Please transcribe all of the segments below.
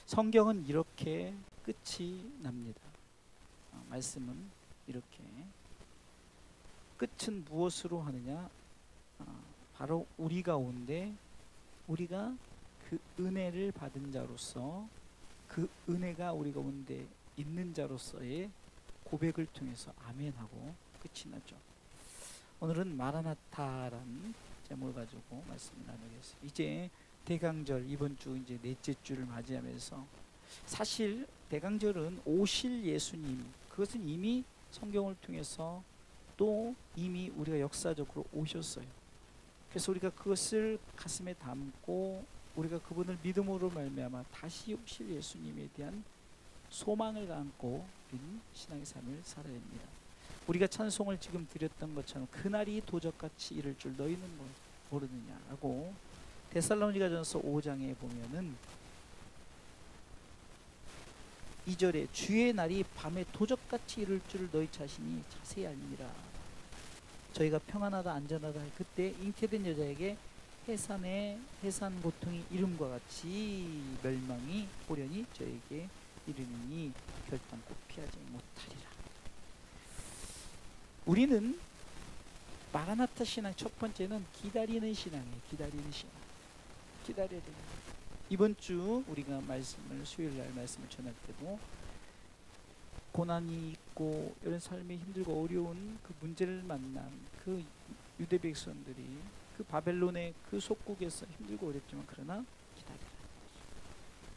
성경은 이렇게 끝이 납니다. 말씀은 이렇게. 끝은 무엇으로 하느냐? 바로 우리 가운데 우리가 그 은혜를 받은 자로서, 그 은혜가 우리 가운데 있는 자로서의 고백을 통해서 아멘하고 끝이 나죠. 오늘은 마라나타라는 제목을 가지고 말씀을 나누겠습니다. 이제 대강절, 이번 주 이제 넷째 주를 맞이하면서, 사실 대강절은 오실 예수님, 그것은 이미 성경을 통해서 또 이미 우리가 역사적으로 오셨어요. 그래서 우리가 그것을 가슴에 담고 우리가 그분을 믿음으로 말미암아 다시 오실 예수님에 대한 소망을 안고 우리는 신앙의 삶을 살아야 합니다. 우리가 찬송을 지금 드렸던 것처럼 그날이 도적같이 이를 줄 너희는 모르느냐라고 데살로니가전서 5장에 보면은 2절에 주의 날이 밤에 도적같이 이를 줄 너희 자신이 자세히 알미라. 저희가 평안하다 안전하다 할 그때 잉태된 여자에게 해산 고통이 이름과 같이 멸망이 호련히 저에게 이르니 결단코 피하지 못하리라. 우리는 마라나타 신앙 첫 번째는 기다리는 신앙이에요. 기다리는 신앙. 기다려야 됩니다. 이번 주 우리가 말씀을 수요일 날 말씀을 전할 때도 고난이 있고 이런 삶이 힘들고 어려운 그 문제를 만난 그 유대 백성들이 그 바벨론의 그 속국에서 힘들고 어렵지만 그러나 기다리라.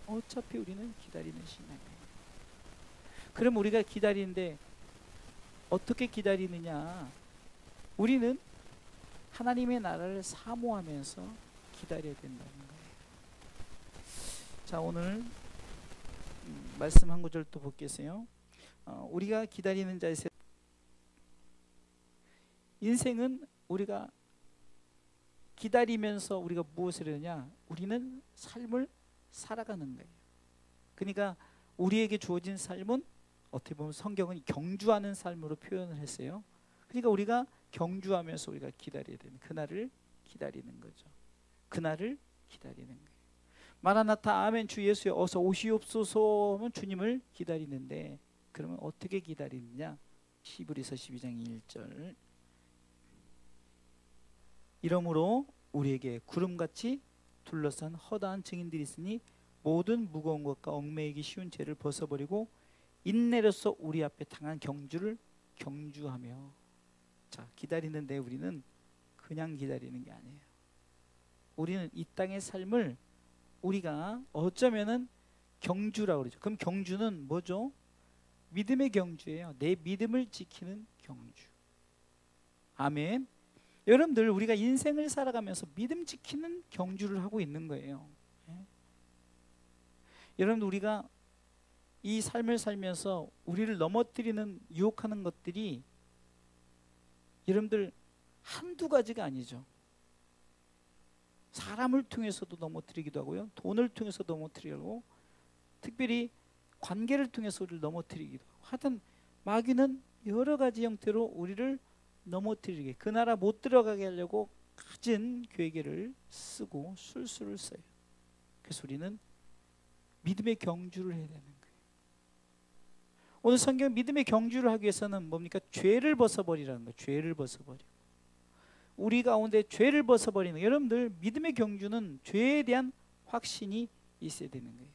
어차피 우리는 기다리는 신앙이에요. 그럼 우리가 기다리는데 어떻게 기다리느냐? 우리는 하나님의 나라를 사모하면서 기다려야 된다는 거예요. 자, 오늘 말씀 한 구절 또 볼게요. 우리가 기다리는 자에서 인생은 우리가 기다리면서 우리가 무엇을 하느냐? 우리는 삶을 살아가는 거예요. 그러니까 우리에게 주어진 삶은 어떻게 보면 성경은 경주하는 삶으로 표현을 했어요. 그러니까 우리가 경주하면서 우리가 기다려야 되는, 그날을 기다리는 거죠. 그날을 기다리는 거예요. 마라나타 아멘 주 예수여 어서 오시옵소서는 주님을 기다리는데, 그러면 어떻게 기다리느냐? 히브리서 12장 1절 이러므로 우리에게 구름같이 둘러싼 허다한 증인들이 있으니 모든 무거운 것과 얽매이기 쉬운 죄를 벗어버리고 인내로서 우리 앞에 당한 경주를 경주하며. 자, 기다리는데 우리는 그냥 기다리는 게 아니에요. 우리는 이 땅의 삶을 우리가 어쩌면은 경주라고 그러죠. 그럼 경주는 뭐죠? 믿음의 경주예요. 내 믿음을 지키는 경주. 아멘. 여러분들, 우리가 인생을 살아가면서 믿음 지키는 경주를 하고 있는 거예요. 여러분들, 우리가 이 삶을 살면서 우리를 넘어뜨리는 유혹하는 것들이 여러분들 한두 가지가 아니죠. 사람을 통해서도 넘어뜨리기도 하고요, 돈을 통해서도 넘어뜨리고, 특별히 관계를 통해서 우리를 넘어뜨리기도 하고, 하여튼 마귀는 여러 가지 형태로 우리를 넘어뜨리게, 그 나라 못 들어가게 하려고 갖은 계획을 쓰고 술수를 써요. 그래서 우리는 믿음의 경주를 해야 되는 거예요. 오늘 성경 믿음의 경주를 하기 위해서는 뭡니까? 죄를 벗어버리라는 거예요. 죄를 벗어버리고, 우리 가운데 죄를 벗어버리는 거예요. 여러분들, 믿음의 경주는 죄에 대한 확신이 있어야 되는 거예요.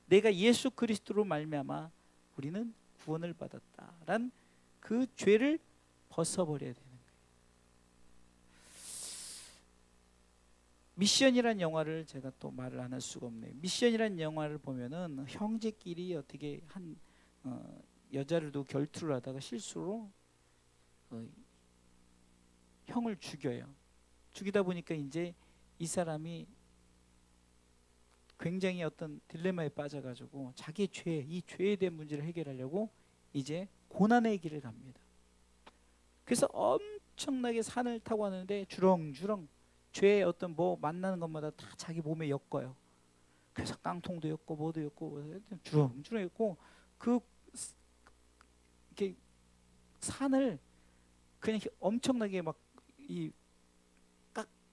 내가 예수 그리스도로 말미암아 우리는 구원을 받았다란 그 죄를 벗어버려야 되는 거예요. 미션이란 영화를 제가 또 말을 안 할 수가 없네요. 미션이란 영화를 보면은 형제끼리 어떻게 한 여자를 두고 결투를 하다가 실수로 형을 죽여요. 죽이다 보니까 이제 이 사람이 굉장히 어떤 딜레마에 빠져가지고 자기의 죄, 이 죄에 대한 문제를 해결하려고 이제 고난의 길을 갑니다. 그래서 엄청나게 산을 타고 가는데 주렁주렁 죄의 어떤 뭐 만나는 것마다 다 자기 몸에 엮어요. 그래서 깡통도 엮고 뭐도 엮고 주렁주렁 엮고 그 이렇게 산을 그냥 엄청나게 막 이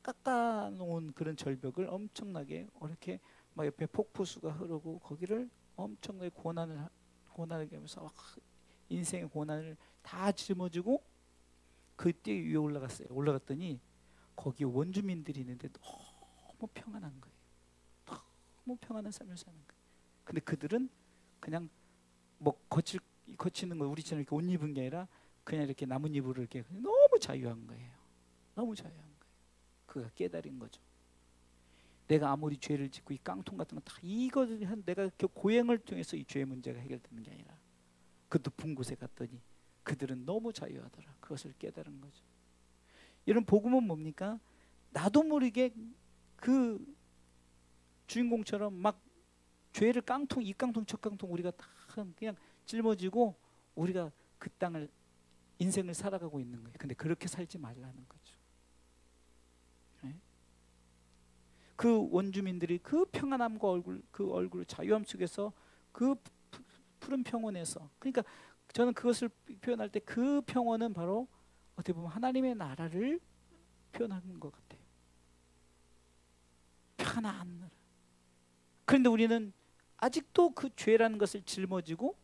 깎아놓은 그런 절벽을 엄청나게 이렇게 막 옆에 폭포수가 흐르고 거기를 엄청나게 고난을 겪으면서 인생의 고난을 다 짊어지고 그 띠 위에 올라갔어요. 올라갔더니 거기 원주민들이 있는데 너무 평안한 거예요. 너무 평안한 삶을 사는 거예요. 근데 그들은 그냥 뭐 거치는 거 우리처럼 이렇게 옷 입은 게 아니라 그냥 이렇게 나뭇잎으로 이렇게 너무 자유한 거예요. 너무 자유한 거예요. 그가 깨달은 거죠. 내가 아무리 죄를 짓고 이 깡통 같은 거 다 이거를 한 내가 고행을 통해서 이 죄의 문제가 해결되는 게 아니라 그 높은 곳에 갔더니 그들은 너무 자유하더라. 그것을 깨달은 거죠. 이런 복음은 뭡니까? 나도 모르게 그 주인공처럼 막 죄를 깡통, 이 깡통, 저 깡통 우리가 다 그냥 짊어지고 우리가 그 땅을 인생을 살아가고 있는 거예요. 근데 그렇게 살지 말라는 거죠. 네? 그 원주민들이 그 평안함과 그 얼굴 자유함 속에서 그 푸른 평원에서, 그러니까 저는 그것을 표현할 때 그 평원은 바로 어떻게 보면 하나님의 나라를 표현하는 것 같아요. 편안한 나라. 그런데 우리는 아직도 그 죄라는 것을 짊어지고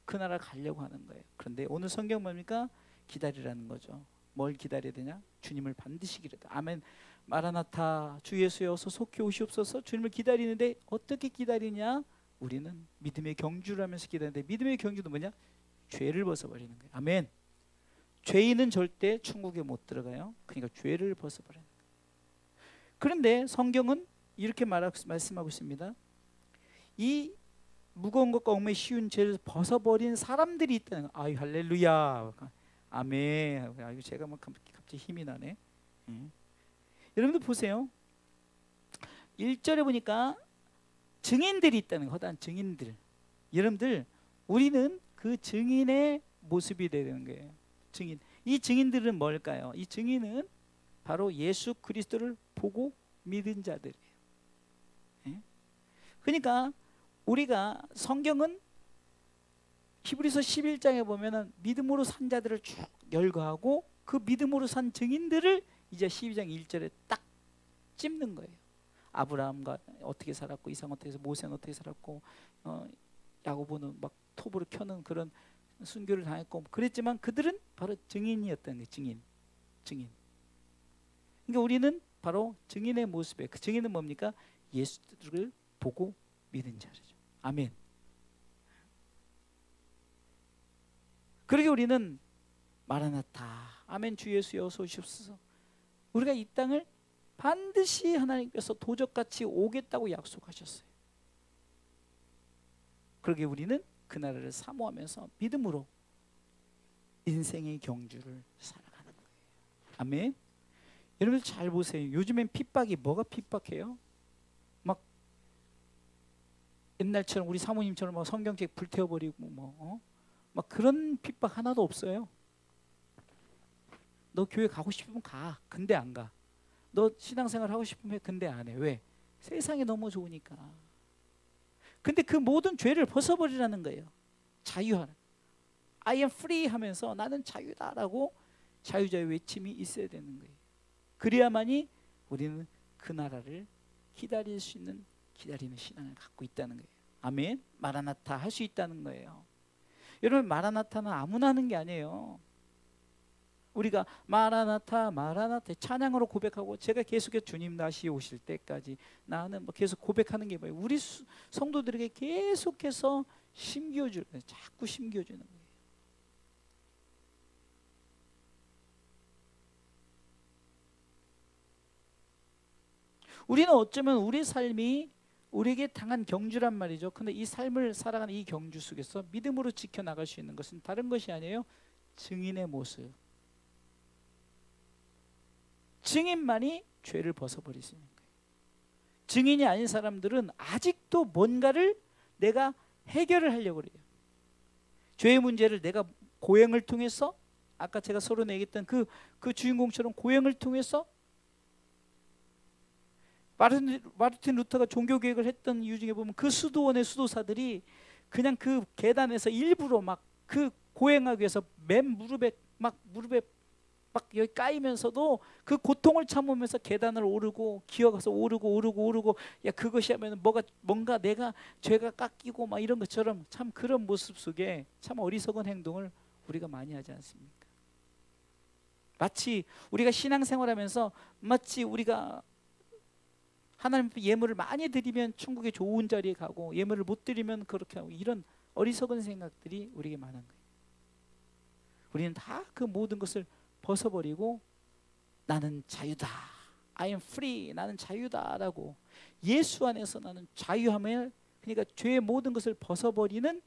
그 나라 가려고 하는 거예요. 그런데 오늘 성경 뭡니까? 기다리라는 거죠. 뭘 기다려야 되냐? 주님을 반드시 기다려. 아멘. 마라나타, 주 예수여 어서 속히 오시옵소서. 주님을 기다리는데 어떻게 기다리냐? 우리는 믿음의 경주를 하면서 기다리는데, 믿음의 경주도 뭐냐? 죄를 벗어버리는 거예요. 아멘. 죄인은 절대 천국에 못 들어가요. 그러니까 죄를 벗어버리는 거예요. 그런데 성경은 이렇게 말씀하고 있습니다. 이 무거운 것과 얽매이 쉬운 죄를 벗어버린 사람들이 있다는 거예요. 아유 할렐루야. 아멘. 아유 제가 막 갑자기 힘이 나네. 여러분들 보세요. 1절에 보니까 증인들이 있다는 거예요. 허다한 증인들. 여러분들 우리는 그 증인의 모습이 되는 거예요. 증인. 이 증인들은 뭘까요? 이 증인은 바로 예수 그리스도를 보고 믿은 자들이에요. 그러니까 우리가 성경은 히브리서 11장에 보면은 믿음으로 산 자들을 쭉 열거하고 그 믿음으로 산 증인들을 이제 12장 1절에 딱 찝는 거예요. 아브라함과 어떻게 살았고, 이삭 어떻게 해서, 모세는 어떻게 살았고, 야고보는 막 톱으로 켜는 그런 순교를 당했고 그랬지만 그들은 바로 증인이었다는 거예요. 증인. 그러니까 우리는 바로 증인의 모습에, 그 증인은 뭡니까? 예수를 보고 믿은 자죠. 아멘. 그러게 우리는 마라나타, 아멘, 주 예수여 어서 오시옵소서. 우리가 이 땅을 반드시 하나님께서 도적같이 오겠다고 약속하셨어요. 그러게 우리는 그 나라를 사모하면서 믿음으로 인생의 경주를 살아가는 거예요. 아멘. 여러분들 잘 보세요. 요즘엔 핍박이 뭐가 핍박해요? 막 옛날처럼 우리 사모님처럼 막 성경책 불태워버리고 막 그런 핍박 하나도 없어요. 너 교회 가고 싶으면 가. 근데 안 가. 너 신앙생활 하고 싶으면 근데 안 해. 왜? 세상이 너무 좋으니까. 근데 그 모든 죄를 벗어버리라는 거예요. 자유하라. I am free 하면서 나는 자유다라고 자유자의 외침이 있어야 되는 거예요. 그래야만이 우리는 그 나라를 기다릴 수 있는, 기다리는 신앙을 갖고 있다는 거예요. 아멘. 마라나타 할 수 있다는 거예요. 여러분 마라나타는 아무나 하는 게 아니에요. 우리가 마라나타 마라나타 찬양으로 고백하고, 제가 계속해서 주님 다시 오실 때까지 나는 뭐 계속 고백하는 게 뭐예요? 우리 성도들에게 계속해서 심겨주는 거예요. 자꾸 심겨주는 거예요. 우리는 어쩌면 우리 삶이 우리에게 당한 경주란 말이죠. 근데 이 삶을 살아가는 이 경주 속에서 믿음으로 지켜나갈 수 있는 것은 다른 것이 아니에요. 증인의 모습. 증인만이 죄를 벗어버릴 수 있는 거예요. 증인이 아닌 사람들은 아직도 뭔가를 내가 해결을 하려고 그래요. 죄의 문제를 내가 고행을 통해서, 아까 제가 서론에 얘기했던 그 주인공처럼 고행을 통해서, 마르틴 루터가 종교개혁을 했던 이유 중에 보면 그 수도원의 수도사들이 그냥 그 계단에서 일부러 막 그 고행하기 위해서 맨 무릎에 막 막 여기 까이면서도 그 고통을 참으면서 계단을 오르고 기어가서 오르고 야 그것이 하면 뭔가 내가 죄가 깎이고 막 이런 것처럼 참 그런 모습 속에 참 어리석은 행동을 우리가 많이 하지 않습니까? 마치 우리가 신앙생활하면서 마치 우리가 하나님 앞에 예물을 많이 드리면 천국의 좋은 자리에 가고 예물을 못 드리면 그렇게 하고 이런 어리석은 생각들이 우리에게 많은 거예요. 우리는 다 그 모든 것을 벗어버리고 나는 자유다. I am free. 나는 자유다라고 예수 안에서 나는 자유함을 그러니까 죄의 모든 것을 벗어버리는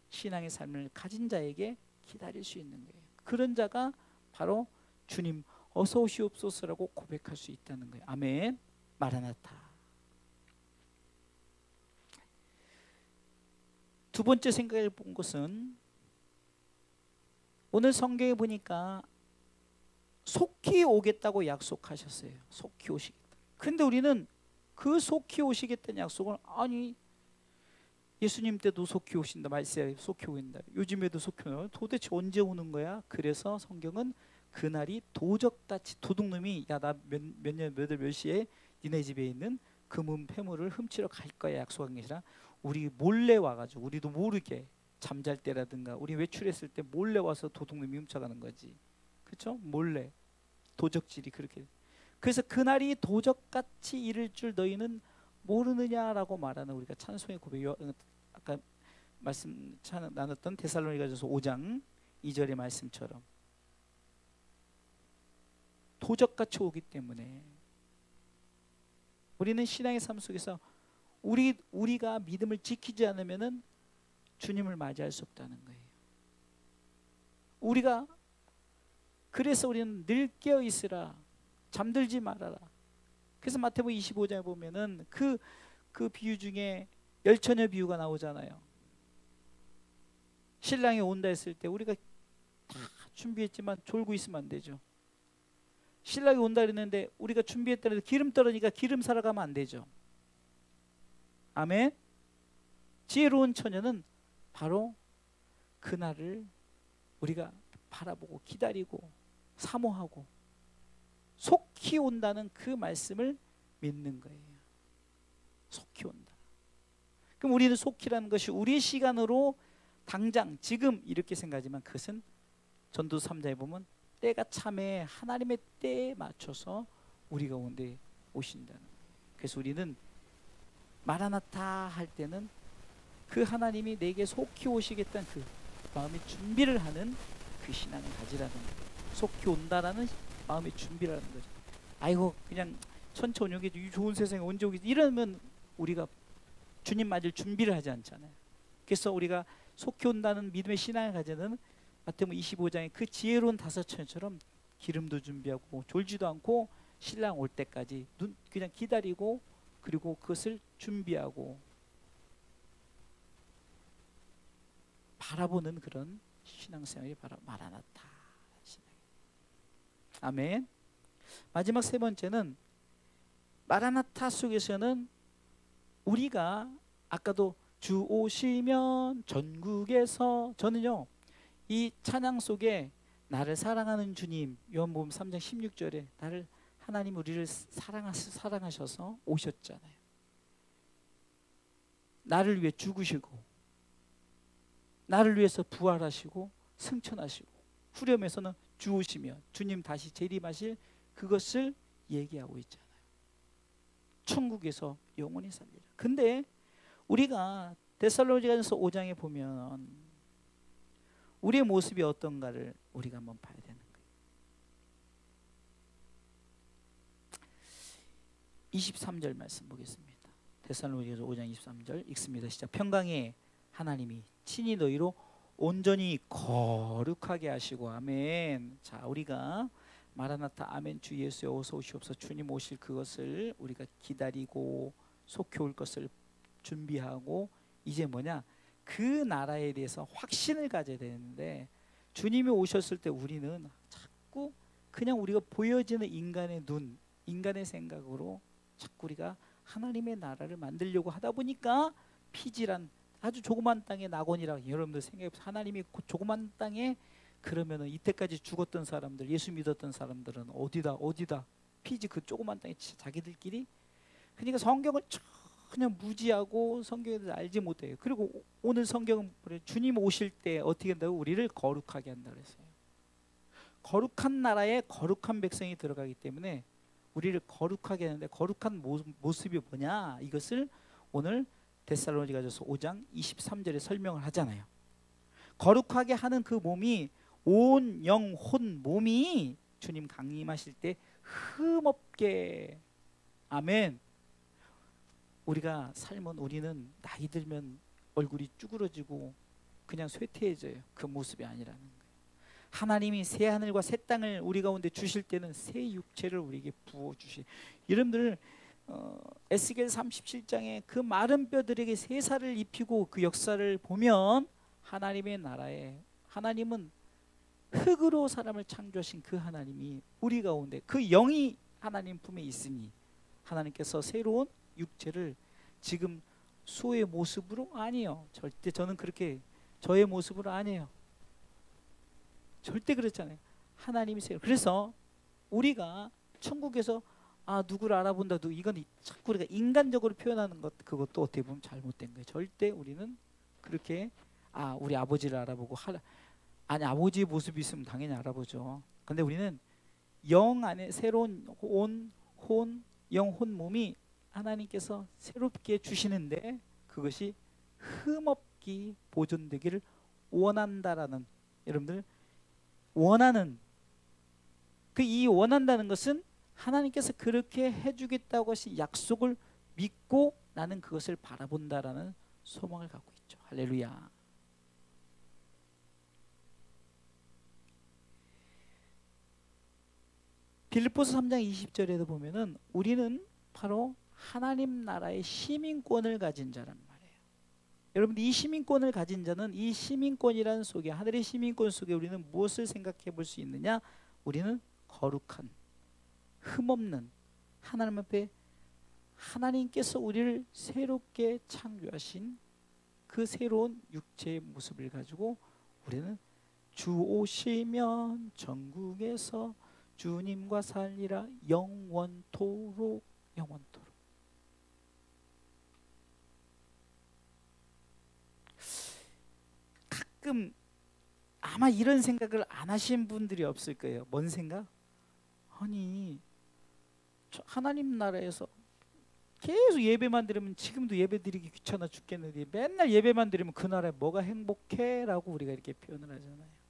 신앙의 삶을 가진 자에게 기다릴 수 있는 거예요. 그런 자가 바로 주님 어서 오시옵소서라고 고백할 수 있다는 거예요. 아멘. 마라나타. 두 번째 생각해 본 것은 오늘 성경에 보니까 속히 오겠다고 약속하셨어요. 속히 오시겠다. 근데 우리는 그 속히 오시겠다는 약속을 아니 예수님 때도 속히 오신다 말씀에 속히 오긴다. 요즘에도 속히 오는 도대체 언제 오는 거야? 그래서 성경은 그날이 도적같이 도둑놈이 야 나 몇 년 몇 시에 니네 집에 있는 금은 폐물을 훔치러 갈 거야 약속한 게 아니라 우리 몰래 와가지고 우리도 모르게 잠잘 때라든가 우리 외출했을 때 몰래 와서 도둑놈이 훔쳐가는 거지. 그렇죠? 몰래 도적질이 그렇게. 그래서 그날이 도적같이 이를 줄 너희는 모르느냐라고 말하는 우리가 찬송의 고백. 아까 말씀 나눴던 데살로니가전서 5장 2절의 말씀처럼 도적같이 오기 때문에 우리는 신앙의 삶 속에서 우리가 믿음을 지키지 않으면은 주님을 맞이할 수 없다는 거예요. 우리가 그래서 우리는 늘 깨어 있으라 잠들지 말아라. 그래서 마태복음 25장에 보면은 그 비유 중에 열처녀 비유가 나오잖아요. 신랑이 온다 했을 때 우리가 다 준비했지만 졸고 있으면 안 되죠. 신랑이 온다 그랬는데 우리가 준비했다는데 기름 떨어지니까 기름 사러 가면 안 되죠. 아멘. 지혜로운 처녀는 바로 그날을 우리가 바라보고 기다리고 사모하고 속히 온다는 그 말씀을 믿는 거예요. 속히 온다. 그럼 우리는 속히라는 것이 우리 시간으로 당장 지금 이렇게 생각하지만 그것은 전도서 3장에 보면 때가 참에 하나님의 때에 맞춰서 우리 가운데 오신다는 거예요. 그래서 우리는 마라나타 할 때는 그 하나님이 내게 속히 오시겠다는 그 마음의 준비를 하는 그 신앙을 가지라는 거예요. 속히 온다라는 마음의 준비를 하는 거죠. 아이고 그냥 천천히 오겠지 좋은 세상에 언제 오겠지 이러면 우리가 주님 맞을 준비를 하지 않잖아요. 그래서 우리가 속히 온다는 믿음의 신앙을 가지는 마태복음 25장의 그 지혜로운 다섯 처녀처럼 기름도 준비하고 졸지도 않고 신랑 올 때까지 그냥 기다리고 그리고 그것을 준비하고 바라보는 그런 신앙생활이 바로 마라나타 신앙. 아멘. 마지막 세 번째는 마라나타 속에서는 우리가 아까도 주 오시면 전국에서 저는요 이 찬양 속에 나를 사랑하는 주님 요한복음 3장 16절에 나를 하나님 우리를 사랑하셔서 오셨잖아요. 나를 위해 죽으시고 나를 위해서 부활하시고 승천하시고 후렴에서는 주 오시면 주님 다시 재림하실 그것을 얘기하고 있잖아요. 천국에서 영원히 살리라. 근데 우리가 데살로니가전서 5장에 보면 우리의 모습이 어떤가를 우리가 한번 봐야 되는 거예요. 23절 말씀 보겠습니다. 데살로니가전서 5장 23절 읽습니다. 시작. 평강의 하나님이 친히 너희로 온전히 거룩하게 하시고 아멘. 자 우리가 마라나타 아멘 주 예수여 어서 오시옵소서 주님 오실 그것을 우리가 기다리고 속히 올 것을 준비하고 이제 뭐냐 그 나라에 대해서 확신을 가져야 되는데 주님이 오셨을 때 우리는 자꾸 그냥 우리가 보여지는 인간의 눈 인간의 생각으로 자꾸 우리가 하나님의 나라를 만들려고 하다 보니까 피질한 아주 조그만 땅의 낙원이라고 여러분들 생각해보세요. 하나님이 조그만 땅에 그러면은 이때까지 죽었던 사람들, 예수 믿었던 사람들은 어디다 피지 그 조그만 땅에 자기들끼리. 그러니까 성경을 전혀 무지하고 성경에 대해서 알지 못해요. 그리고 오늘 성경은 주님 오실 때 어떻게 한다고? 우리를 거룩하게 한다 그랬어요. 거룩한 나라에 거룩한 백성이 들어가기 때문에 우리를 거룩하게 하는데, 거룩한 모습이 뭐냐, 이것을 오늘 데살로니가전서 5장 23절에 설명을 하잖아요. 거룩하게 하는 그 몸이, 온 영 혼 몸이 주님 강림하실 때 흠없게, 아멘. 우리가 삶은, 우리는 나이 들면 얼굴이 쭈그러지고 그냥 쇠퇴해져요. 그 모습이 아니라는 거예요. 하나님이 새 하늘과 새 땅을 우리 가운데 주실 때는 새 육체를 우리에게 부어주시. 여러분들 에스겔 37장에 그 마른 뼈들에게 새 살을 입히고 그 역사를 보면, 하나님의 나라에, 하나님은 흙으로 사람을 창조하신 그 하나님이 우리 가운데, 그 영이 하나님 품에 있으니 하나님께서 새로운 육체를, 지금 수호의 모습으로 아니에요. 절대 저는 그렇게 저의 모습으로 아니에요. 절대 그렇잖아요. 하나님이 새로. 그래서 우리가 천국에서 누구를 알아본다, 이건 자꾸 우리가 인간적으로 표현하는 것, 그것도 어떻게 보면 잘못된 거예요. 절대 우리는 그렇게 우리 아버지를 알아보고 아니, 아버지의 모습이 있으면 당연히 알아보죠. 근데 우리는 영 안에 새로운 영혼 몸이 하나님께서 새롭게 주시는데, 그것이 흠없게 보존되기를 원한다라는, 여러분들 원하는, 이 원한다는 것은 하나님께서 그렇게 해주겠다고 하신 약속을 믿고 나는 그것을 바라본다라는 소망을 갖고 있죠. 할렐루야. 빌립보서 3장 20절에도 보면은 우리는 바로 하나님 나라의 시민권을 가진 자란 말이에요. 여러분, 이 시민권을 가진 자는, 이 시민권이라는 속에, 하늘의 시민권 속에 우리는 무엇을 생각해 볼 수 있느냐? 우리는 거룩한, 흠없는, 하나님 앞에 하나님께서 우리를 새롭게 창조하신 그 새로운 육체의 모습을 가지고 우리는 주 오시면 천국에서 주님과 살리라 영원토록. 가끔 아마 이런 생각을 안 하신 분들이 없을 거예요. 뭔 생각? 아니, 하나님 나라에서 계속 예배만 드리면, 지금도 예배 드리기 귀찮아 죽겠는데 맨날 예배만 드리면 그 나라에 뭐가 행복해? 라고 우리가 이렇게 표현을 하잖아요.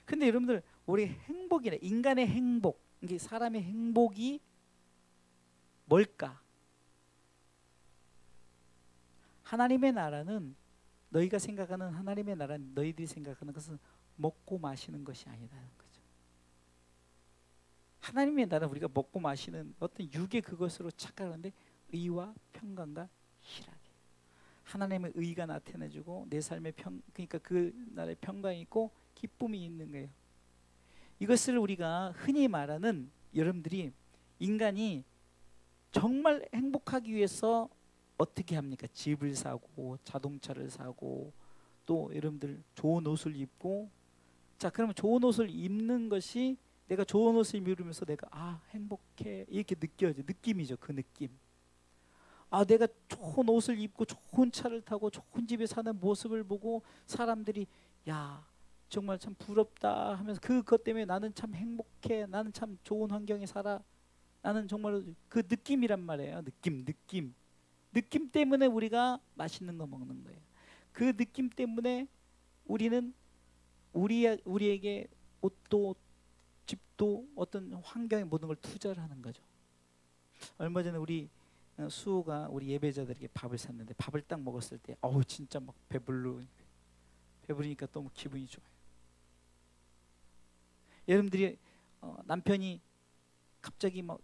근데 여러분들, 우리 행복이나 인간의 행복, 이게 사람의 행복이 뭘까? 하나님의 나라는, 너희가 생각하는 하나님의 나라는, 너희들이 생각하는 것은 먹고 마시는 것이 아니라는 거죠. 하나님의 나라는 우리가 먹고 마시는 어떤 육의 그것으로 착각하는데, 의와 평강과 희락이에요. 하나님의 의가 나타내주고 내 삶의 그러니까 그 나라의 평강이 있고 기쁨이 있는 거예요. 이것을 우리가 흔히 말하는, 여러분들이 인간이 정말 행복하기 위해서 어떻게 합니까? 집을 사고 자동차를 사고 또 여러분들 좋은 옷을 입고. 자, 그러면 좋은 옷을 입는 것이, 내가 좋은 옷을 입으면서 내가 행복해 이렇게 느껴져. 느낌이죠. 그 느낌. 내가 좋은 옷을 입고 좋은 차를 타고 좋은 집에 사는 모습을 보고 사람들이 야 정말 참 부럽다 하면서, 그것 때문에 나는 참 행복해, 나는 참 좋은 환경에 살아, 나는 정말 그 느낌이란 말이에요. 느낌 때문에 우리가 맛있는 거 먹는 거예요. 그 느낌 때문에 우리는 우리에게 옷도 집도 어떤 환경에 모든 걸 투자를 하는 거죠. 얼마 전에 우리 수호가 우리 예배자들에게 밥을 샀는데, 밥을 딱 먹었을 때 진짜 막 배부르니까 너무 기분이 좋아요. 여러분들이 남편이 갑자기 막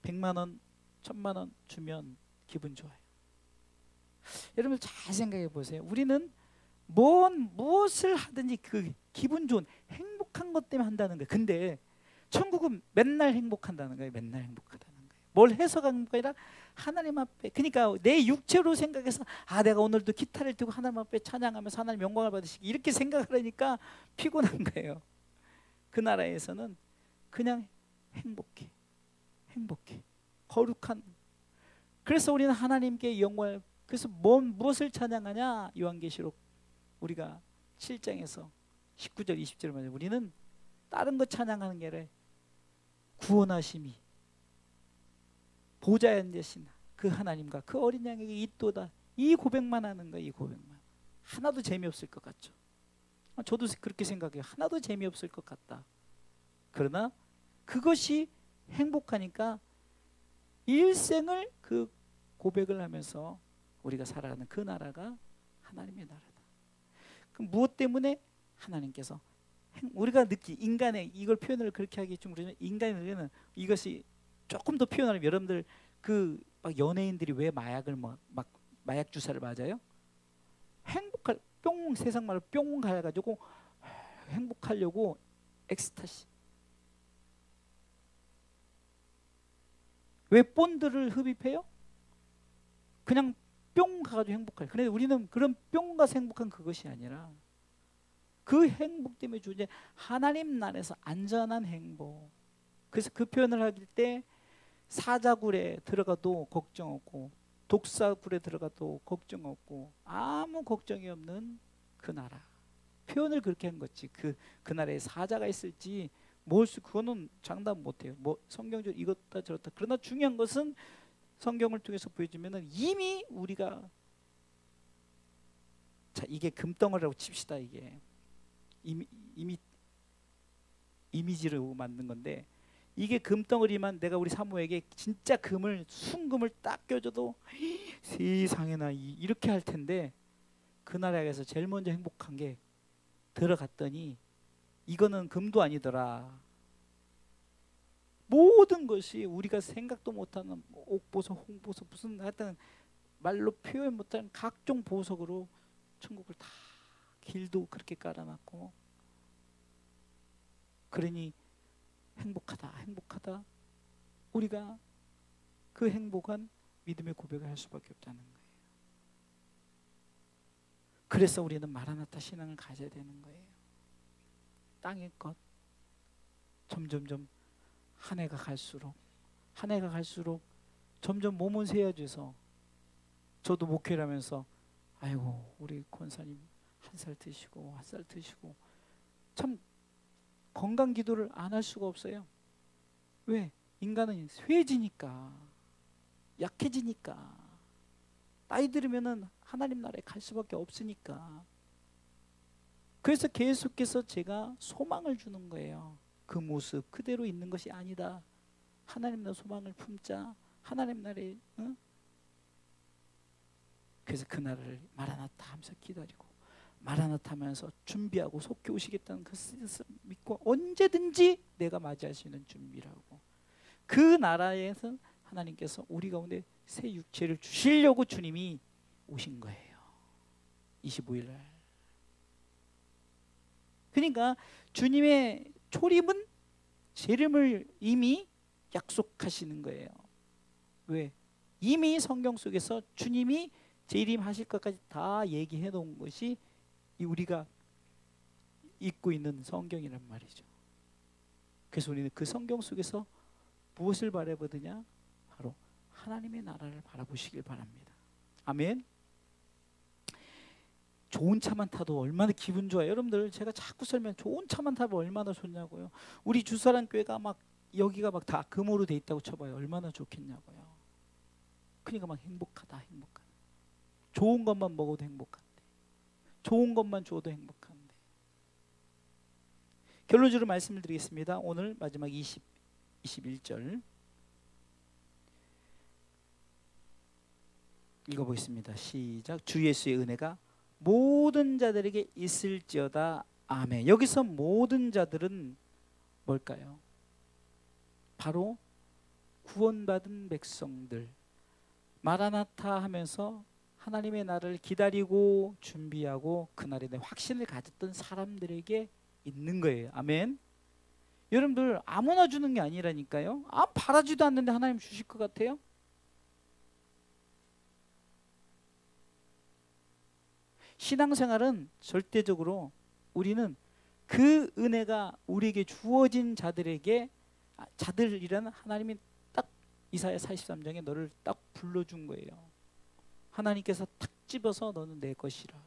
100만 원, 1000만 원 주면 기분 좋아요. 여러분 잘 생각해 보세요. 우리는 무엇을 하든지 그 기분 좋은 행복한 것 때문에 한다는 거예요. 근데 천국은 맨날 행복한다는 거예요. 맨날 행복하다는 거예요. 뭘 해서 행복이 아니라 하나님 앞에. 그러니까 내 육체로 생각해서 내가 오늘도 기타를 들고 하나님 앞에 찬양하면서 하나님 영광을 받으시기 이렇게 생각을 하니까 피곤한 거예요. 그 나라에서는 그냥 행복해. 행복해. 거룩한. 그래서 우리는 하나님께 영광을. 그래서 무엇을 찬양하냐? 요한계시록 우리가 7장에서 19절 20절을 말해요. 우리는 다른 거 찬양하는 게 아니라 구원하심이 보좌에 앉으신 그 하나님과 그 어린 양에게 있도다. 이 고백만 하는 거예요. 이 고백만. 하나도 재미없을 것 같죠. 저도 그렇게 생각해요. 하나도 재미없을 것 같다. 그러나 그것이 행복하니까 일생을 그 고백을 하면서 우리가 살아가는 그 나라가 하나님의 나라다. 그럼 무엇 때문에? 하나님께서 우리가 인간의 이걸 표현을 그렇게 하기 좀 그러지만 인간에게는 이것이 조금 더 표현하면 여러분들 막 연예인들이 왜 마약을 막 마약 주사를 맞아요? 행복할 뿅 세상 말로 뿅 가가지고 행복하려고 엑스타시. 왜 본드를 흡입해요? 그냥 뿅 가가지고 행복해요. 그런데 우리는 그런 뿅 가서 행복한 그것이 아니라 그 행복 때문에 주는 하나님 나라에서 안전한 행복. 그래서 그 표현을 할 때 사자굴에 들어가도 걱정 없고 독사굴에 들어가도 걱정 없고 아무 걱정이 없는 그 나라. 표현을 그렇게 한 거지. 그 나라에 사자가 있을지 그거는 장담 못해요. 성경적으로 이것다 저렇다. 그러나 중요한 것은 성경을 통해서 보여주면은 이미 우리가 이게 금덩어리라고 칩시다. 이게 이미지로 만든 건데 이게 금덩어리만 내가 우리 사모에게 진짜 순금을 딱 껴줘도 세상에나 이렇게 할 텐데 그 나라에서 제일 먼저 행복한 게 들어갔더니 이거는 금도 아니더라. 모든 것이 우리가 생각도 못하는 옥보석, 홍보석 무슨 하여튼 말로 표현 못하는 각종 보석으로 천국을 다 길도 그렇게 깔아놨고 그러니 행복하다. 우리가 그 행복한 믿음의 고백을 할 수밖에 없다는 거예요. 그래서 우리는 마라나타 신앙을 가져야 되는 거예요. 땅의 것 점점점 한 해가 갈수록 점점 몸은 세어져서 저도 목회를 하면서 아이고 우리 권사님 한 살 드시고 참 건강 기도를 안 할 수가 없어요. 왜? 인간은 쇠해지니까 약해지니까 나이 들으면은 하나님 나라에 갈 수밖에 없으니까. 그래서 계속해서 제가 소망을 주는 거예요. 그 모습 그대로 있는 것이 아니다. 하나님 나라 소망을 품자. 하나님 나라에 그래서 그 나라를 마라나타 하면서 기다리고 마라나타 하면서 준비하고 속히 오시겠다는 그 뜻을 믿고 언제든지 내가 맞이할 수 있는 준비라고. 그 나라에서 하나님께서 우리 가운데 새 육체를 주시려고 주님이 오신 거예요. 25일 날. 그러니까 주님의 초림은 재림을 이미 약속하시는 거예요. 왜? 이미 성경 속에서 주님이 재림하실 것까지 다 얘기해 놓은 것이 우리가 읽고 있는 성경이란 말이죠. 그래서 우리는 그 성경 속에서 무엇을 바라보느냐? 바로 하나님의 나라를 바라보시길 바랍니다. 아멘. 좋은 차만 타도 얼마나 기분 좋아요. 여러분들 제가 자꾸 설명 좋은 차만 타면 얼마나 좋냐고요. 우리 주사랑 교회가 막 여기가 막 다 금으로 돼 있다고 쳐봐요. 얼마나 좋겠냐고요. 그러니까 막 행복하다. 좋은 것만 먹어도 행복한데 좋은 것만 줘도 행복한데. 결론적으로 말씀을 드리겠습니다. 오늘 마지막 21절 읽어보겠습니다. 시작. 주 예수의 은혜가 모든 자들에게 있을지어다. 아멘. 여기서 모든 자들은 뭘까요? 바로 구원받은 백성들, 마라나타 하면서 하나님의 나라를 기다리고 준비하고 그날에 대한 확신을 가졌던 사람들에게 있는 거예요. 아멘. 여러분들 아무나 주는 게 아니라니까요. 바라지도 않는데 하나님 주실 것 같아요? 신앙생활은 절대적으로 우리는 그 은혜가 우리에게 주어진 자들이라는 하나님이 딱 이사야 43장에 너를 딱 불러준 거예요. 하나님께서 탁 집어서 너는 내 것이라.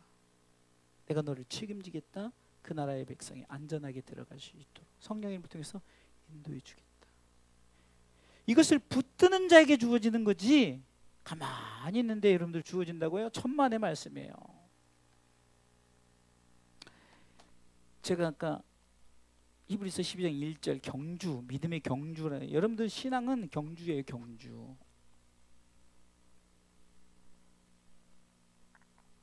내가 너를 책임지겠다. 그 나라의 백성이 안전하게 들어갈 수 있도록 성령님을 통해서 인도해 주겠다. 이것을 붙드는 자에게 주어지는 거지 가만히 있는데 여러분들 주어진다고요? 천만의 말씀이에요. 제가 아까 히브리서 12장 1절 경주, 믿음의 경주라. 여러분들 신앙은 경주예요, 경주.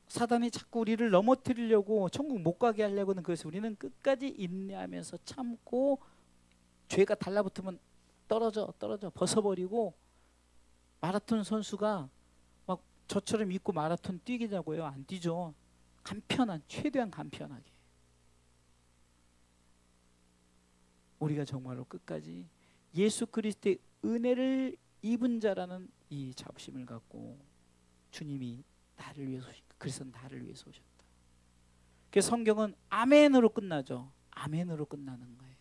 사단이 자꾸 우리를 넘어뜨리려고 천국 못 가게 하려고는, 그래서 우리는 끝까지 인내하면서 참고 죄가 달라붙으면 떨어져 벗어버리고. 마라톤 선수가 막 저처럼 믿고 마라톤 뛰기자고요? 안 뛰죠. 최대한 간편하게. 우리가 정말로 끝까지 예수 그리스도의 은혜를 입은 자라는 이 자부심을 갖고 주님이 나를 위해서 오셨다. 그래서 나를 위해서 오셨다. 그래서 성경은 아멘으로 끝나죠. 아멘으로 끝나는 거예요.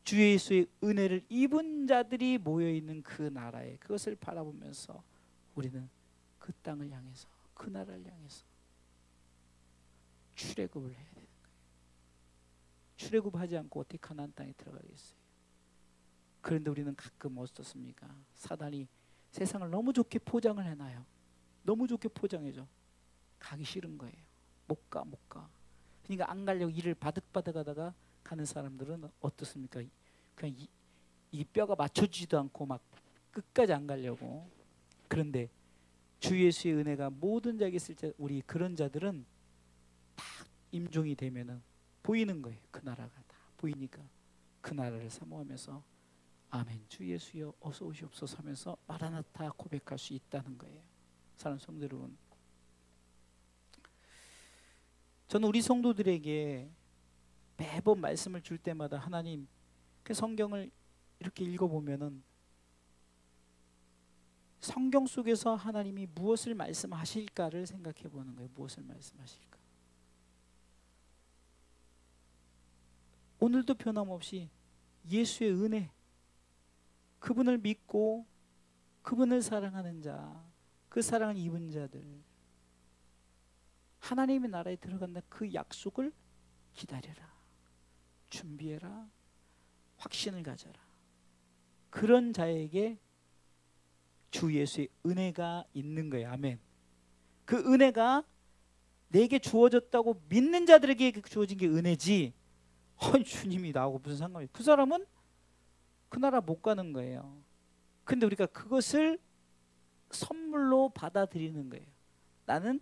주 예수의 은혜를 입은 자들이 모여있는 그 나라에, 그것을 바라보면서 우리는 그 땅을 향해서, 그 나라를 향해서 출애굽을 해야 되는 거예요. 출애굽하지 않고 어떻게 가나안 땅에 들어가겠어요? 그런데 우리는 가끔 어떻습니까? 사단이 세상을 너무 좋게 포장을 해놔요. 너무 좋게 포장해줘. 가기 싫은 거예요. 못 가. 그러니까 안 가려고 일을 바득바득 하다가 가는 사람들은 어떻습니까? 그냥 이 뼈가 맞춰지지도 않고 막 끝까지 안 가려고. 그런데 주 예수의 은혜가 모든 자에게 있을 때 우리 그런 자들은 다 임종이 되면은 보이는 거예요. 그 나라가 다 보이니까 그 나라를 사모하면서 아멘 주 예수여 어서 오시옵소서 하면서 마라나타 고백할 수 있다는 거예요. 사랑하는 성도 여러분, 저는 우리 성도들에게 매번 말씀을 줄 때마다 하나님 그 성경을 이렇게 읽어보면은 성경 속에서 하나님이 무엇을 말씀하실까를 생각해 보는 거예요. 무엇을 말씀하실까? 오늘도 변함없이 예수의 은혜, 그분을 믿고 그분을 사랑하는 자, 그 사랑을 입은 자들, 하나님의 나라에 들어간다 그 약속을 기다려라, 준비해라, 확신을 가져라. 그런 자에게 주 예수의 은혜가 있는 거예요. 아멘. 그 은혜가 내게 주어졌다고 믿는 자들에게 주어진 게 은혜지, 주님이 나하고 무슨 상관이에요? 그 사람은 그 나라 못 가는 거예요. 근데 우리가 그것을 선물로 받아들이는 거예요. 나는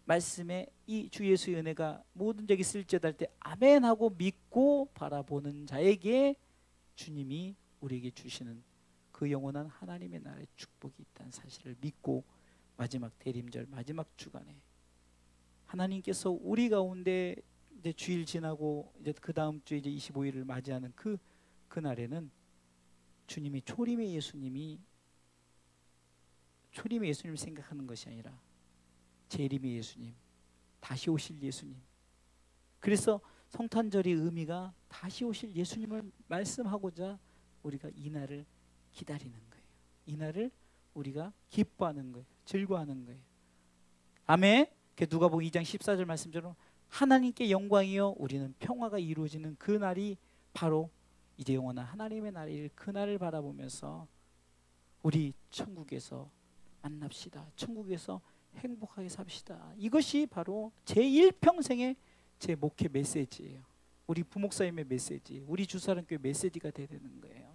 말씀에 이 주 예수의 은혜가 모든 적이 쓸지어다 할 때 아멘하고 믿고 바라보는 자에게 주님이 우리에게 주시는 그 영원한 하나님의 나라의 축복이 있다는 사실을 믿고, 마지막 대림절 마지막 주간에 하나님께서 우리 가운데 이제 주일 지나고 이제 그 다음 주에 이제 25일을 맞이하는 그 날에는 주님이 초림의 예수님을 생각하는 것이 아니라 재림의 예수님, 다시 오실 예수님. 그래서 성탄절의 의미가 다시 오실 예수님을 말씀하고자 우리가 이 날을 기다리는 거예요. 이 날을 우리가 기뻐하는 거예요. 즐거워하는 거예요. 아멘. 누가복음 2장 14절 말씀처럼 하나님께 영광이요 우리는 평화가 이루어지는 그 날이 바로 이제 영원한 하나님의 날일 그 날을 바라보면서 우리 천국에서 만납시다. 천국에서 행복하게 삽시다. 이것이 바로 제 일평생의 제 목회 메시지예요. 우리 부목사님의 메시지, 우리 주사랑교회 메시지가 돼야 되는 거예요.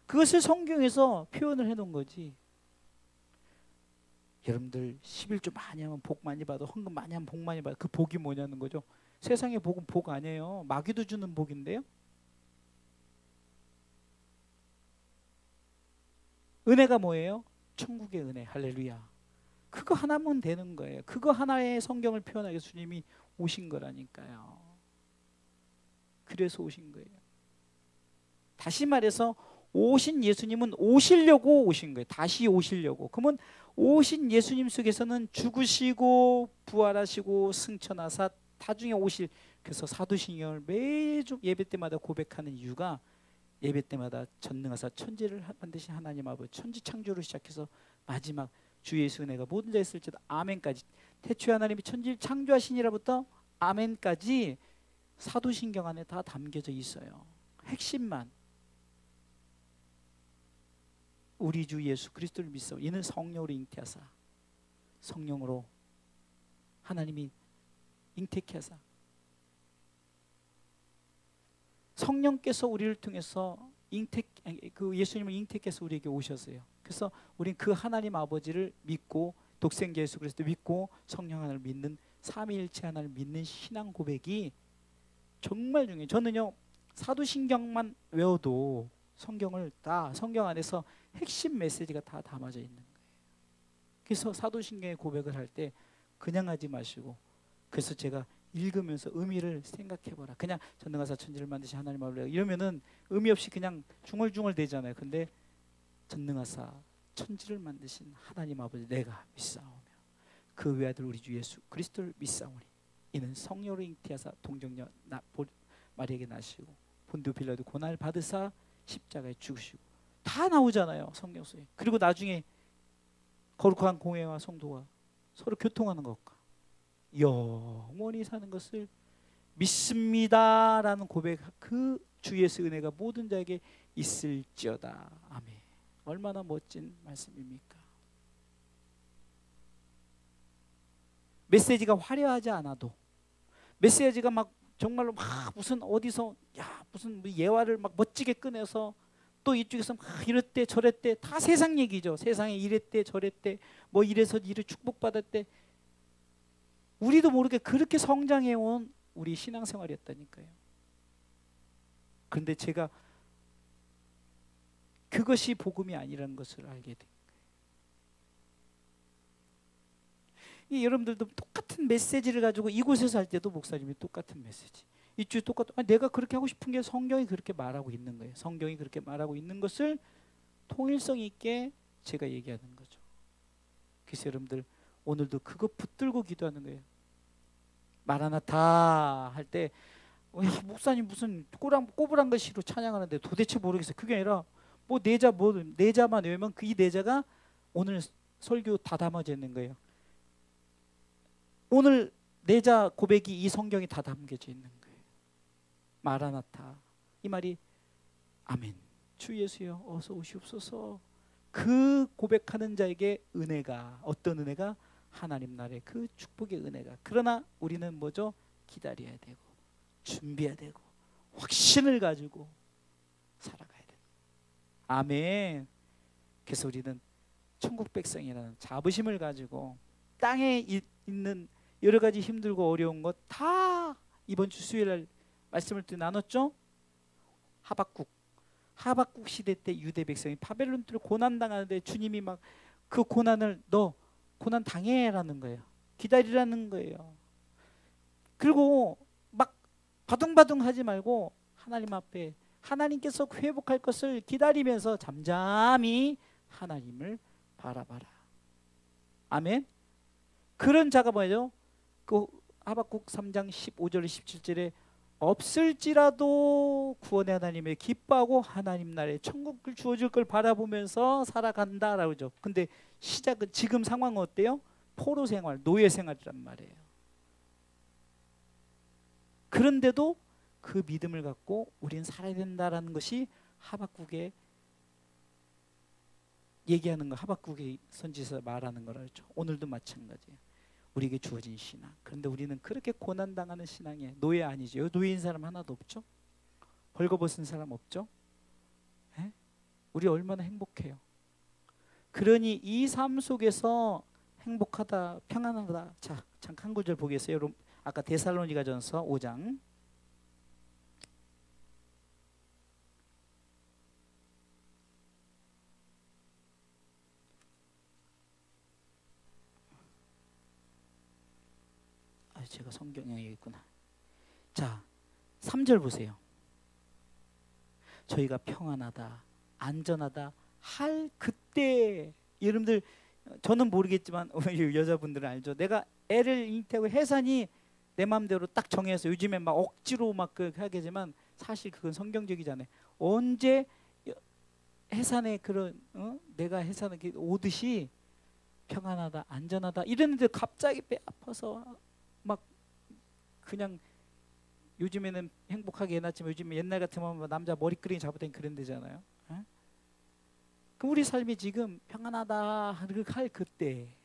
그것을 성경에서 표현을 해놓은 거지. 여러분들 11조 많이 하면 복 많이 받아, 헌금 많이 하면 복 많이 받아. 그 복이 뭐냐는 거죠. 세상의 복은 복 아니에요. 마귀도 주는 복인데요. 은혜가 뭐예요? 천국의 은혜. 할렐루야. 그거 하나면 되는 거예요. 그거 하나의 성경을 표현하기 위해서 주님이 오신 거라니까요. 그래서 오신 거예요. 다시 말해서 오신 예수님은 오시려고 오신 거예요. 다시 오시려고. 그러면 오신 예수님 속에서는 죽으시고 부활하시고 승천하사 나중에 오실, 그래서 사도신경을 매주 예배 때마다 고백하는 이유가 예배 때마다 전능하사 천지를 만드신 하나님 아버지, 천지 창조로 시작해서 마지막 주 예수 은혜가 모든 자에 있을지도 아멘까지, 태초에 하나님이 천지를 창조하시니라부터 아멘까지 사도신경 안에 다 담겨져 있어요. 핵심만 우리 주 예수 그리스도를 믿어 이는 성령으로 잉태하사, 성령으로 하나님이 잉태케 하사 성령께서 우리를 통해서 그 예수님을 잉태께서 우리에게 오셨어요. 그래서 우린 그 하나님 아버지를 믿고 독생자 예수 그리스도 믿고 성령 하나를 믿는 삼위일체 하나를 믿는 신앙 고백이 정말 중요해요. 저는요 사도신경만 외워도 성경을 다 성경 안에서 핵심 메시지가 다 담아져 있는 거예요. 그래서 사도신경의 고백을 할 때 그냥 하지 마시고, 그래서 제가 읽으면서 의미를 생각해봐라. 그냥 전능하사 천지를 만드신 하나님 아버지 이러면은 의미 없이 그냥 중얼중얼 되잖아요. 근데 전능하사 천지를 만드신 하나님 아버지 내가 믿사오며 그 외아들 우리 주 예수 그리스도를 믿사오니 이는 성령으로 잉태하사 동정녀 마리아에게 나시고 본디오 빌라도 고난을 받으사 십자가에 죽으시고, 다 나오잖아요 성경 속에. 그리고 나중에 거룩한 공회와 성도가 서로 교통하는 것과 영원히 사는 것을 믿습니다라는 고백, 그 주 예수 은혜가 모든 자에게 있을지어다. 아멘. 얼마나 멋진 말씀입니까? 메시지가 화려하지 않아도, 메시지가 막 정말로 막 무슨 어디서 무슨 예화를 막 멋지게 꺼내서 또 이쪽에서 막 이랬대 저랬대, 다 세상 얘기죠. 세상에 이랬대 저랬대 뭐 이래서 이래 축복받았대. 우리도 모르게 그렇게 성장해온 우리 신앙생활이었다니까요. 그런데 제가 그것이 복음이 아니라는 것을 알게 된 거예요. 여러분들도 똑같은 메시지를 가지고 이곳에서 할 때도 목사님이 똑같은 메시지, 이쪽에 똑같은, 내가 그렇게 하고 싶은 게 성경이 그렇게 말하고 있는 거예요. 성경이 그렇게 말하고 있는 것을 통일성 있게 제가 얘기하는 거죠. 그래서 여러분들 오늘도 그거 붙들고 기도하는 거예요. 마라나타 할 때 목사님 무슨 꼬부란 것이로 찬양하는데 도대체 모르겠어요. 그게 아니라 뭐 내자만 외우면 이 내자가 오늘 설교 다 담아져 있는 거예요. 오늘 내자 고백이 이 성경이 다 담겨져 있는 거예요. 마라나타, 이 말이 아멘 주 예수여 어서 오시옵소서. 그 고백하는 자에게 은혜가, 어떤 은혜가? 하나님 나라의 그 축복의 은혜가. 그러나 우리는 뭐죠? 기다려야 되고 준비해야 되고 확신을 가지고 살아가야 돼요. 아멘. 그래서 우리는 천국 백성이라는 자부심을 가지고 땅에 있는 여러 가지 힘들고 어려운 것 다 이번 주 수요일 말씀을 또 나눴죠. 하박국 시대 때 유대 백성이 바벨론 때 고난 당하는데 주님이 막 그 고난을 너 고난 당해라는 거예요. 기다리라는 거예요. 그리고 막 바둥바둥 하지 말고 하나님 앞에 하나님께서 회복할 것을 기다리면서 잠잠히 하나님을 바라봐라. 아멘. 그런 자가 뭐예요? 그 하박국 3장 15절 17절에 없을지라도 구원의 하나님을 기뻐하고 하나님 나라에 천국을 주어질 걸 바라보면서 살아간다라고 그러죠. 근데 시작은 지금 상황은 어때요? 포로 생활, 노예 생활이란 말이에요. 그런데도 그 믿음을 갖고 우리는 살아야 된다라는 것이 하박국의 얘기하는 거, 하박국의 선지서 말하는 거라죠. 오늘도 마찬가지예요. 우리에게 주어진 신앙. 그런데 우리는 그렇게 고난당하는 신앙이에요. 노예 아니죠. 노예인 사람 하나도 없죠. 벌거벗은 사람 없죠. 에? 우리 얼마나 행복해요. 그러니 이 삶 속에서 행복하다, 평안하다. 자, 잠깐 한 구절 보겠어요. 아까 데살로니가전서 5장 제가 성경에 있구나. 자, 3절 보세요. 저희가 평안하다, 안전하다 할 그때. 여러분들 저는 모르겠지만 여자분들은 알죠. 내가 애를 잉태하고 해산이 내 마음대로 딱 정해서 요즘에 막 억지로 막 하겠지만 사실 그건 성경적이잖아요. 언제 해산에 그런 내가 해산에 오듯이 평안하다, 안전하다 이랬는데 갑자기 배 아파서 막 그냥 요즘에는 행복하게 해놨지만 요즘에 옛날 같으면 남자 머리끄댕이 잡아다니는 그런 데잖아요. 그럼 우리 삶이 지금 평안하다 할 그때,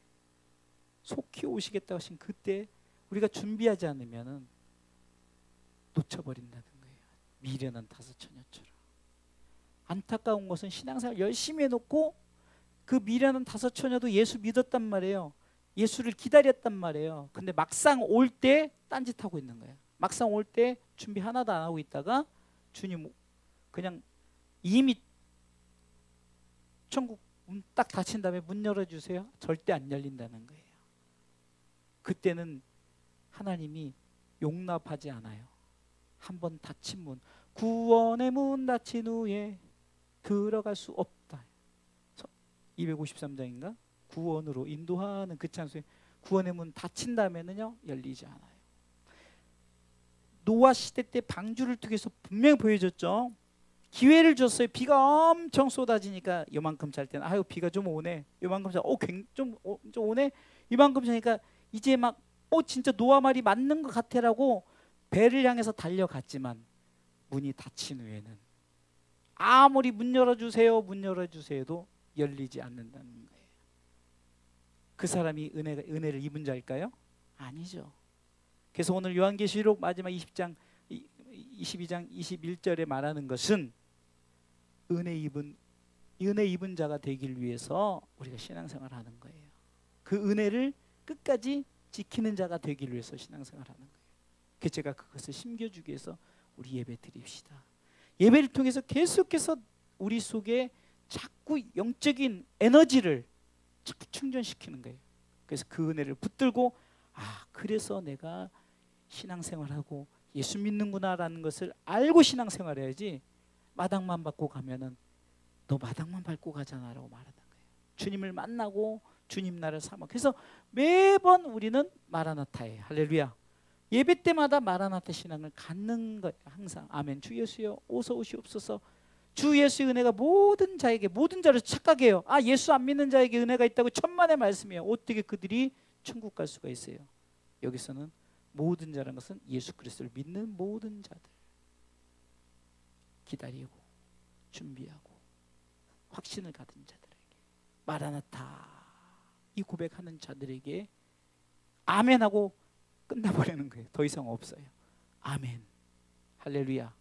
속히 오시겠다고 하신 그때 우리가 준비하지 않으면 놓쳐버린다는 거예요. 미련한 다섯 처녀처럼. 안타까운 것은 신앙생활 열심히 해놓고 그 미련한 다섯 처녀도 예수 믿었단 말이에요. 예수를 기다렸단 말이에요. 근데 막상 올 때 딴짓하고 있는 거예요. 막상 올 때 준비 하나도 안 하고 있다가 주님 그냥 이미 천국 문 딱 닫힌 다음에 문 열어주세요. 절대 안 열린다는 거예요. 그때는 하나님이 용납하지 않아요. 한번 닫힌 문, 구원의 문 닫힌 후에 들어갈 수 없다. 253장인가? 구원으로 인도하는 그 찬송에 구원의 문 닫힌 다음에는요 열리지 않아요. 노아 시대 때 방주를 통해서 분명히 보여줬죠. 기회를 줬어요. 비가 엄청 쏟아지니까 요만큼 잘 때는 아유 비가 좀 오네. 요만큼 잘 좀 오네. 이만큼 자니까 이제 막 진짜 노아 말이 맞는 것 같아라고 배를 향해서 달려갔지만 문이 닫힌 후에는 아무리 문 열어주세요 도 열리지 않는다는 거예요. 그 사람이 은혜를 입은 자일까요? 아니죠. 그래서 오늘 요한계시록 마지막 22장 21절에 말하는 것은 은혜 입은 자가 되길 위해서 우리가 신앙생활을 하는 거예요. 그 은혜를 끝까지 지키는 자가 되길 위해서 신앙생활을 하는 거예요. 그래서 제가 그것을 심겨주기 위해서 우리 예배 드립시다. 예배를 통해서 계속해서 우리 속에 자꾸 영적인 에너지를 자꾸 충전시키는 거예요. 그래서 그 은혜를 붙들고 그래서 내가 신앙생활하고 예수 믿는구나라는 것을 알고 신앙생활해야지 마당만 밟고 가면은 너 마당만 밟고 가잖아라고 말하는 거예요. 주님을 만나고 주님 나를 삼아. 그래서 매번 우리는 마라나타예요. 할렐루야. 예배 때마다 마라나타 신앙을 갖는 거예요. 항상 아멘. 주 예수여 어서 오시옵소서. 주 예수의 은혜가 모든 자에게 모든 자를 착각해요. 예수 안 믿는 자에게 은혜가 있다고 천만의 말씀이에요. 어떻게 그들이 천국 갈 수가 있어요? 여기서는 모든 자라는 것은 예수 그리스도를 믿는 모든 자들, 기다리고 준비하고 확신을 가진 자들에게 마라나타 이 고백하는 자들에게 아멘하고 끝나버리는 거예요. 더 이상 없어요. 아멘. 할렐루야.